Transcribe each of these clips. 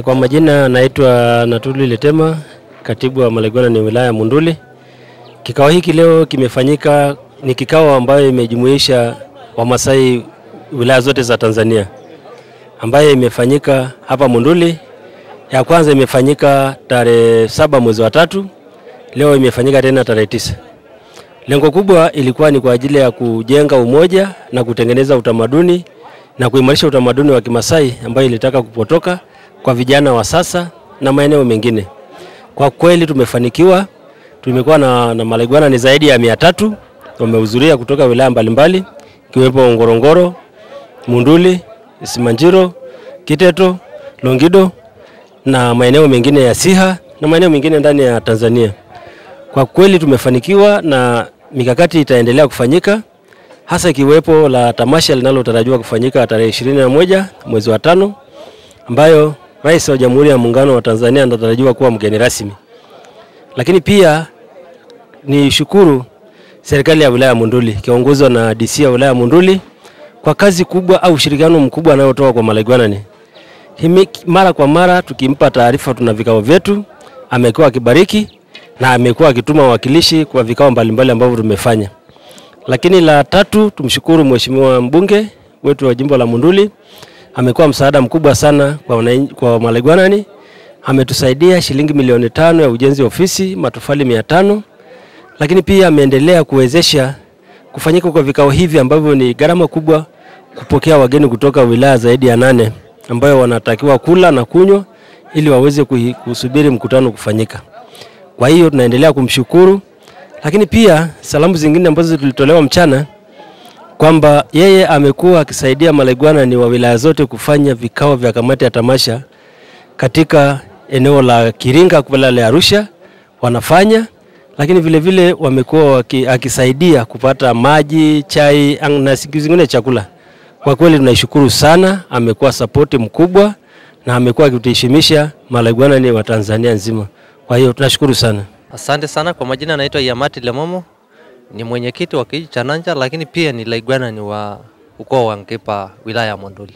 Kwa majina naitwa Natuli Letema, katibu wa Malaigwanani wilaya Monduli. Kikao hiki leo kimefanyika, ni kikao ambayo imejumuisha Wamasai wilaya zote za Tanzania, ambayo imefanyika hapa Monduli. Ya kwanza imefanyika tarehe 7 mwezi wa 3, leo imefanyika tena tarehe 9. Lengo kubwa ilikuwa ni kwa ajili ya kujenga umoja na kutengeneza utamaduni na kuimarisha utamaduni wa Kimasai ambayo ilitaka kupotoka kwa vijana wa sasa na maeneo mengine. Kwa kweli tumefanikiwa. Tumekuwa na Malaigwanani zaidi ya 300 wamehudhuria kutoka wilaya mbalimbali, kiwepo Ngorongoro, Monduli, Simanjiro, Kiteto, Longido na maeneo mengine ya Siha na maeneo mengine ndani ya Tanzania. Kwa kweli tumefanikiwa na mikakati itaendelea kufanyika, hasa kiwepo la tamasha linalotarajiwa kufanyika tarehe 21 mwezi wa 5, ambayo Rais wa Jamhuri ya Muungano wa Tanzania anatarajiwa kuwa mgeni rasmi. Lakini pia ni shukuru serikali ya wilaya Monduli kiongozwa na DC ya wilaya Monduli kwa kazi kubwa au ushirikiano mkubwa anayotoa kwa Malaigwanani. Mara kwa mara tukimpa taarifa, tuna vikao vyetu, amekuwa akibariki na amekuwa akituma wawakilishi kwa vikao mbalimbali ambavyo tumefanya. Lakini la 3, tumshukuru mheshimiwa mbunge wetu wa jimbo la Monduli, amekuwa msaada mkubwa sana kwa Malaigwanani. Ametusaidia shilingi milioni 5 ya ujenzi wa ofisi, matofali 500. Lakini pia ameendelea kuwezesha kufanyika kwa vikao hivi ambavyo ni gharama kubwa, kupokea wageni kutoka wilaya zaidi ya 8 ambayo wanatakiwa kula na kunywa ili waweze kusubiri mkutano kufanyika. Kwa hiyo tunaendelea kumshukuru. Lakini pia salamu zingine ambazo tulitolewa mchana kwamba yeye amekuwa akisaidia Malaigwanani wa wilaya zote kufanya vikao vya kamati ya tamasha katika eneo la Kiringa kwa Arusha wanafanya, lakini vile vile wamekuwa akisaidia kupata maji, chai na zingine chakula. Kwa kweli tunaishukuru sana, amekuwa support mkubwa na amekuwa akituheshimisha Malaigwanani wa Tanzania nzima. Kwa hiyo tunashukuru sana. Asante sana. Kwa majina naitwa Yamati Lemomo, ni mwenyekiti wa kijiji cha Nanja, lakini pia ni Laigwanani wa ukoo wa Nkepa wilaya ya Monduli.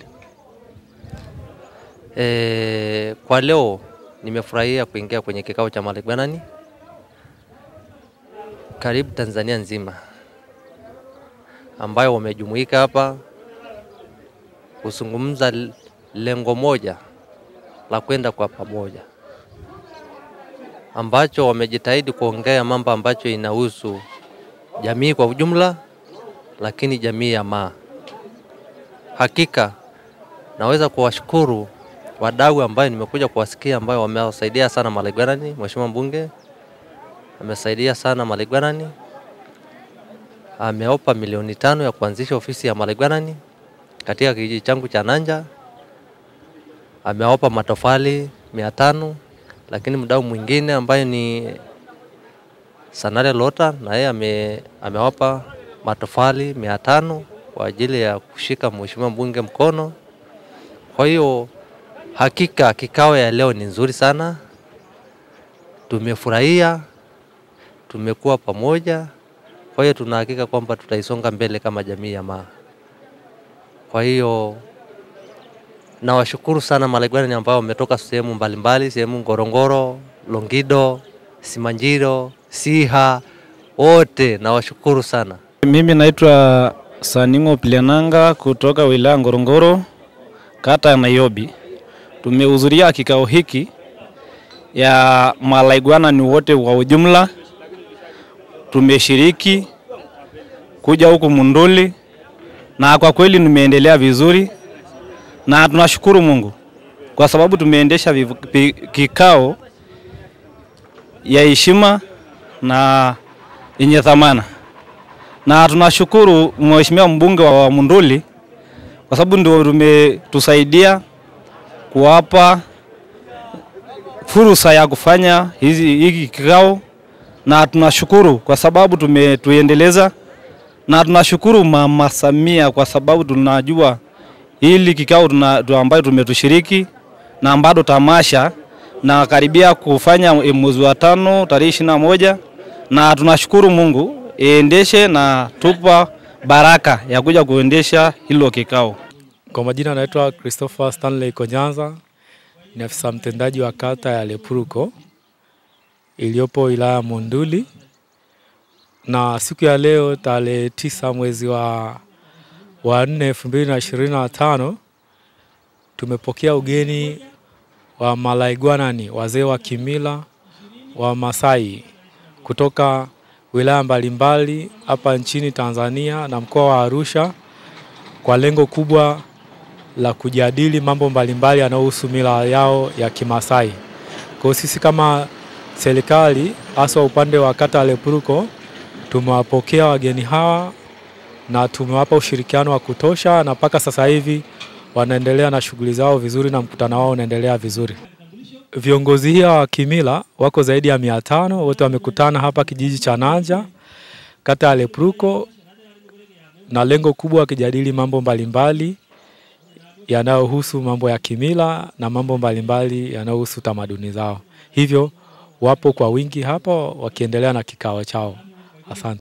Kwa leo nimefurahia kuingia kwenye kikao cha Malaigwanani karibu Tanzania nzima, ambayo wamejumuika hapa kuzungumza lengo moja la kwenda kwa pamoja, ambacho wamejitahidi kuongea mambo ambacho inahusu jamii kwa ujumla, lakini jamii ya Maa. Hakika naweza kuwashukuru wadau ambao nimekuja kuwasikia, ambao wamewasaidia sana Malaigwanani. Mheshimiwa mbunge amesaidia sana Malaigwanani, ameopa milioni 5 ya kuanzisha ofisi ya Malaigwanani katika kijiji changu cha Nanja. Ameopa matofali 500, lakini mdau mwingine ambaye ni Sanare Lota na yeye amewapa matofali 500 kwa ajili ya kushika mheshimiwa mbunge mkono. Kwa hiyo hakika kikao ya leo ni nzuri sana. Tumefurahia, tumekuwa pamoja. Kwa hiyo tunahakika kwamba tutaisonga mbele kama jamii ya Maa. Kwa hiyo nawashukuru sana Malaigwanani ambao wametoka sehemu mbalimbali, sehemu Ngorongoro, Longido, Simanjiro, Siha, wote nawashukuru sana. Mimi naitwa Saningo Pilenanga kutoka wilaya Ngorongoro, kata ya Nairobi. Tumehudhuria kikao hiki ya Malaigwanani wote kwa ujumla. Tumeshiriki kuja huku Monduli na kwa kweli nimeendelea vizuri, na tunashukuru Mungu kwa sababu tumeendesha kikao ya heshima na yenye thamana. Na tunashukuru mheshimiwa mbunge wa Monduli kwa sababu ndio tumetusaidia kuwapa fursa ya kufanya hiki kikao, na tunashukuru kwa sababu tuendeleza, na tunashukuru Mama Samia kwa sababu tunajua hili kikao ambayo tumetushiriki na bado tamasha na karibia kufanya mwezi wa 5 tarehe 21, na tunashukuru Mungu endeshe na tupa baraka ya kuja kuendesha hilo kikao. Kwa majina naitwa Christopher Stanley Konyanza, ni afisa mtendaji wa kata ya Lepruko iliyopo wilaya ya Monduli, na siku ya leo tarehe 9 mwezi wa 4 2025 tumepokea ugeni wa Malaigwanani, wazee wa kimila wa Masai kutoka wilaya mbalimbali hapa nchini Tanzania na mkoa wa Arusha, kwa lengo kubwa la kujadili mambo mbalimbali yanayohusu mila yao ya Kimasai. Kwa sisi kama serikali, hasa upande wa kata Lepruko, tumewapokea wageni hawa na tumewapa ushirikiano wa kutosha, na mpaka sasa hivi wanaendelea na shughuli zao vizuri na mkutano wao unaendelea vizuri. Viongozi hawa wa kimila wako zaidi ya 500, wote wamekutana hapa kijiji cha Nanja, kata ya Lepruko, na lengo kubwa wakijadili mambo mbalimbali yanayohusu mambo ya kimila na mambo mbalimbali yanayohusu tamaduni zao. Hivyo wapo kwa wingi hapa wakiendelea na kikao chao. Asante.